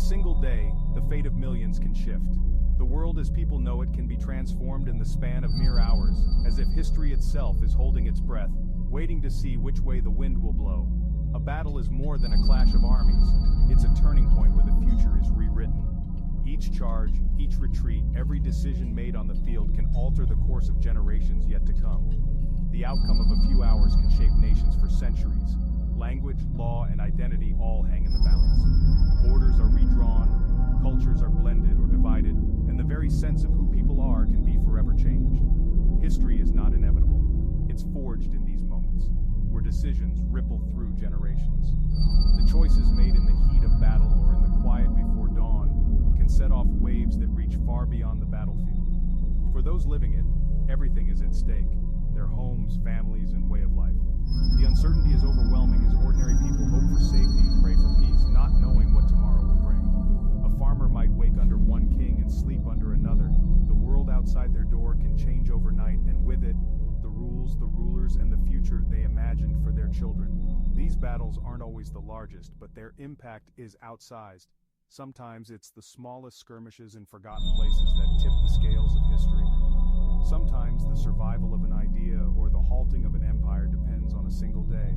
single day, the fate of millions can shift. The world as people know it can be transformed in the span of mere hours, as if history itself is holding its breath, waiting to see which way the wind will blow. A battle is more than a clash of armies. It's a turning point where the future is rewritten. Each charge, each retreat, every decision made on the field can alter the course of generations yet to come. The outcome of a few hours can shape nations for centuries. Language, law, and identity all hang in the balance. Borders are redrawn, cultures are blended or divided, and the very sense of who people are can be forever changed. History is not inevitable. It's forged in these moments, where decisions ripple through generations. The choices made in the heat of battle or in the quiet before dawn can set off waves that reach far beyond the battlefield. For those living it, everything is at stake: their homes, families, and way of life. The uncertainty is overwhelming as ordinary people hope for safety and pray for peace, not knowing what tomorrow will bring. A farmer might wake under one king and sleep under another. The world outside their door can change overnight, and with it, the rules, the rulers, and the future they imagined for their children. These battles aren't always the largest, but their impact is outsized. Sometimes it's the smallest skirmishes in forgotten places that tip the scales of history. Sometimes the survival of an idea or the halting of an empire depends on a single day.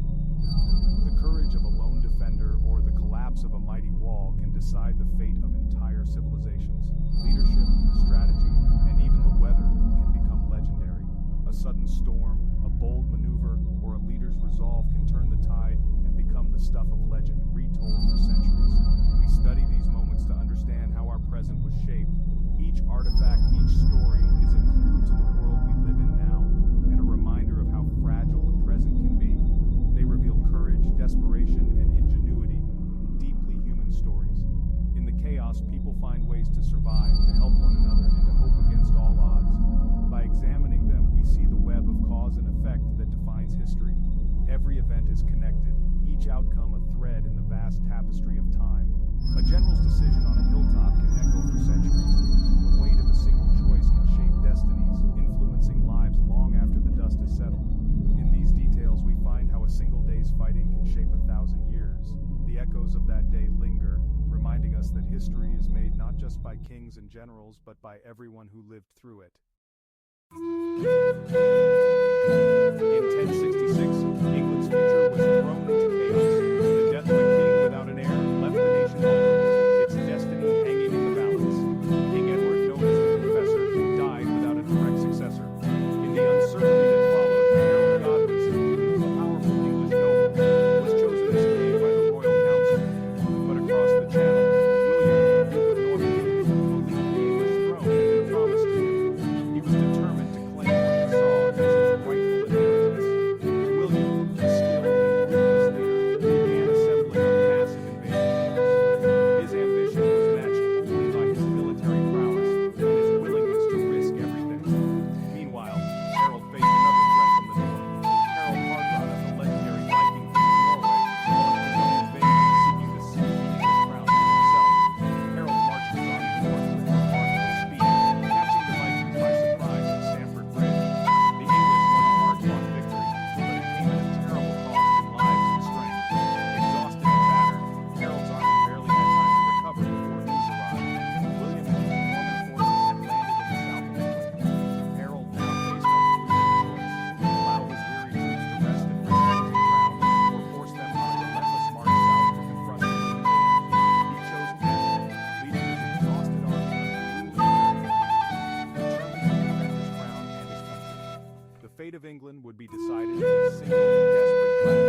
The courage of a lone defender or the collapse of a mighty wall can decide the fate of entire civilizations. Leadership, strategy, and even the weather can become legendary. A sudden storm, a bold maneuver, or a leader's resolve can turn the tide and become the stuff of legend, retold for centuries. We study these moments to understand how our present was shaped. Each artifact, each story is a clue to the world we live in now, and a reminder of how fragile the present can be. They reveal courage, desperation, and ingenuity, deeply human stories. In the chaos, people find ways to survive, to help one another, and to hope against all odds. By examining them, we see the web of cause and effect that defines history. Every event is connected, each outcome a thread in the vast tapestry of time. A general's decision on a hilltop can echo for centuries. The weight of a single choice can shape destinies, influencing lives long after the dust has settled. In these details, we find how a single day's fighting can shape 1,000 years. The echoes of that day linger, reminding us that history is made not just by kings and generals, but by everyone who lived through it. In 1066, England's future was thrown into chaos. The death of a king without an heir left the nation vulnerable, its destiny hanging in the balance. King Edward, known as the Confessor, died without a direct successor. In the uncertainty that followed, Harold Godwinson, a powerful English noble, was chosen as king by the royal council. But across the channel, William, Duke of Normandy, believed the English throne had been promised to him. He was determined to claim what he saw as his rightful inheritance. William, a skilled and ruthless leader, began assembling a massive invasion force. His ambition was matched only by his military prowess and his willingness to risk everything. Meanwhile, Harold faced another threat from the north. Harold Hardrada, the legendary Viking king of Norway, launched his own invasion, seeking to seize the English crown for himself. Harold marched his army north with remarkable speed, catching the Vikings by surprise at Stamford Bridge. The English won a hard-fought victory, but it came at a terrible cost in lives and strength. Exhausted and battered, Harold's army barely had time to recover before news arrived. William and his Norman forces had landed in the south of England. Harold now faced a crucial choice: allow his weary troops to rest and recuperate ground, or force them on a relentless march south to confront the new invasion. He chose Kent, leading his exhausted army under the rule of determined to defend his crown and his country. The fate of England would be decided in a single desperate clash,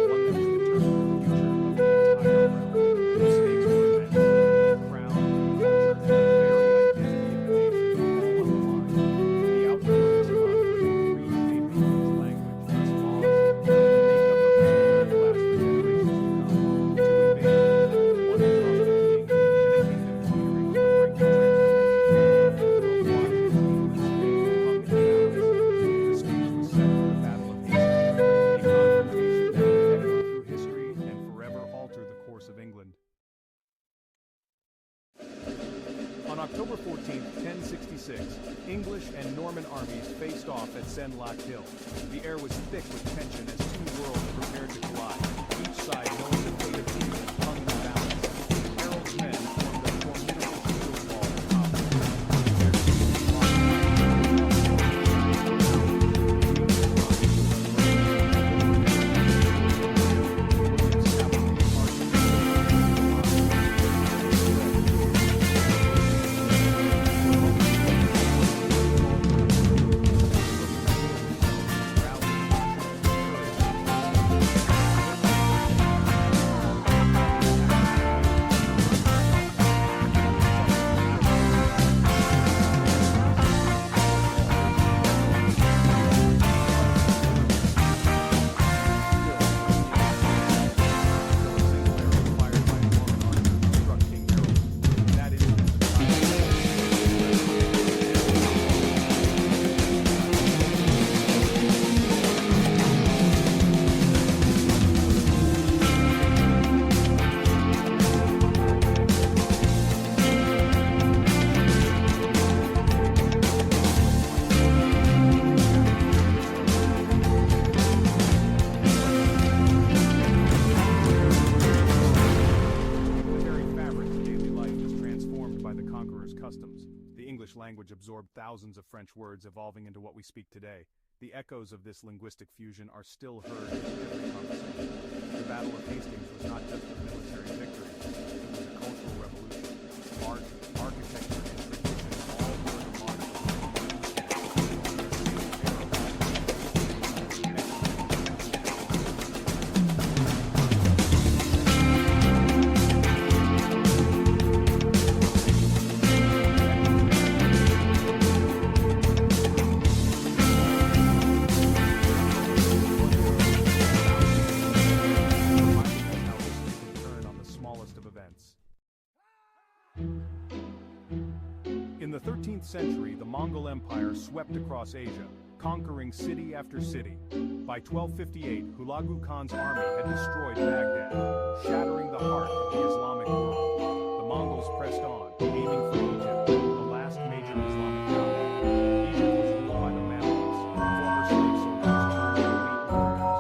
one that would determine the future of the entire realm. The stakes were immense. The crown, culture, and the very identity of the nation were all on the line. The outcome of this conflict would reshape England's language, its laws, and the makeup of its ruling class for generations to come. Two invasions, one across the king, and a kingdom teetering on the brink of transformation. The world watched as England's fate hung in the balance. The stage was set for the Battle of Hastings, a confrontation that would echo through history and forever alter the course of England. On October 14, 1066, English and Norman armies faced off at Senlac Hill. The air was thick with tension as two worlds prepared to collide, each side knowing the fate of England hung in the balance. Harold's men language absorbed thousands of French words evolving into what we speak today. The echoes of this linguistic fusion are still heard in every conversation. The Battle of Hastings was not just a military victory, it was a cultural revolution. Art, architecture, and tradition all were the mark of In the 13th century, the Mongol Empire swept across Asia, conquering city after city. By 1258, Hulagu Khan's army had destroyed Baghdad, shattering the heart of the Islamic world. The Mongols pressed on, aiming for Egypt, the last major Islamic power. Egypt was ruled by the Mamluks, former slave soldiers turned elite warriors.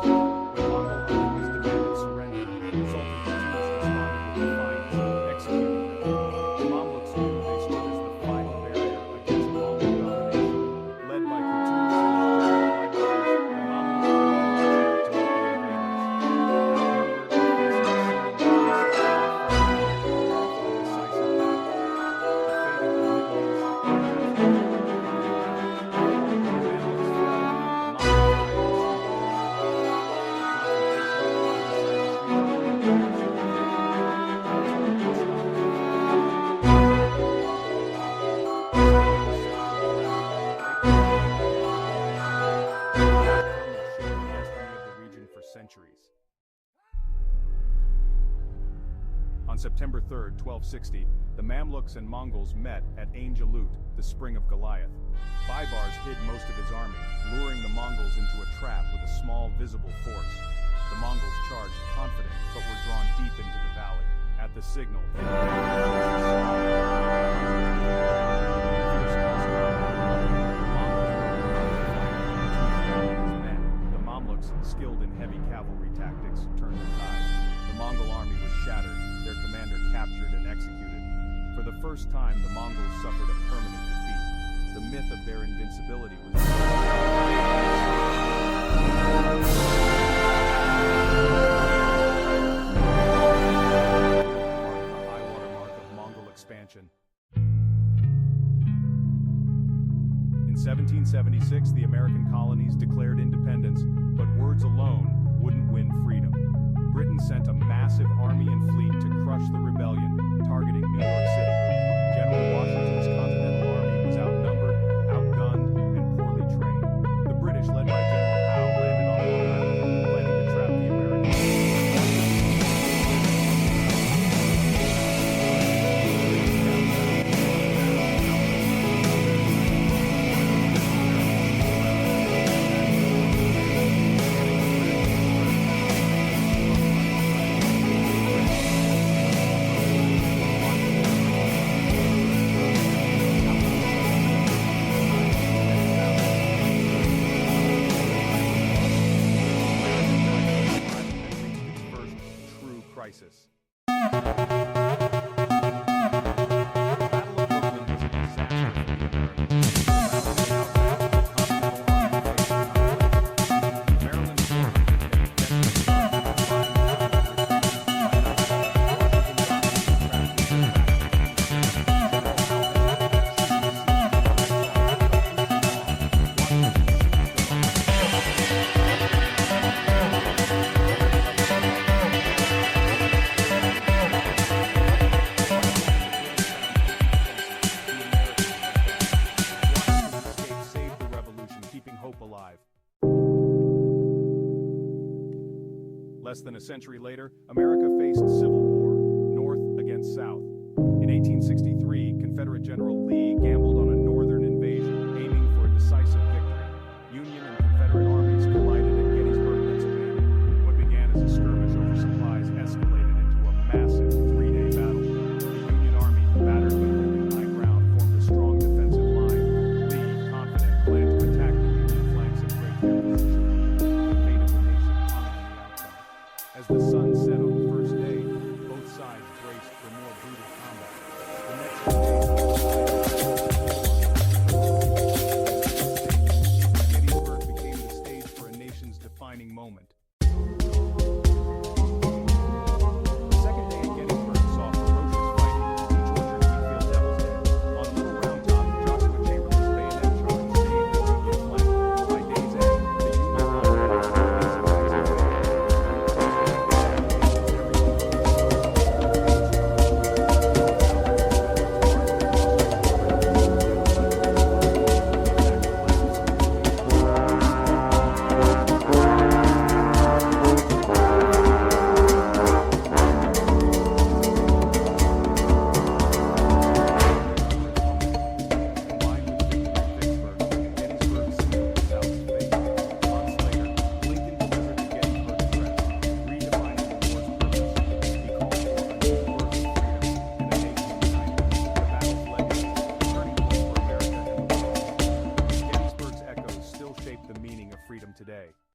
When Mongol armies demanded surrender, Sultan Qatimuz responded with defiance, executing them. The Mamluks knew they stood as the final barrier against Mongol domination. Led by Qutuz and his general lieutenants, the Mamluks were marching to meet the invaders. Outnumbered, facing a single decisive battle. The fate of the Middle East centuries. On September 3, 1260, the Mamluks and Mongols met at Ain Jalut, the spring of Goliath. Baibars hid most of his army, luring the Mongols into a trap with a small, visible force. The Mongols charged confident, but were drawn deep into the valley. At the signal, skilled in heavy cavalry tactics, turned the tide. The Mongol army was shattered, their commander captured and executed. For the first time, the Mongols suffered a permanent defeat. The myth of their invincibility was the high water mark of Mongol expansion. In 1776, the American colonies declared independence, but words alone wouldn't win freedom. Britain sent a massive army and fleet to crush the rebellion, targeting New York City. General Washington's Continental Army was outnumbered, outgunned, and poorly trained. The British, led by General Howe, landed on Long Island, planning to trap the Americans. Crisis. Less than a century later, America faced civil war, North against South. In 1863, Confederate General Lee gambled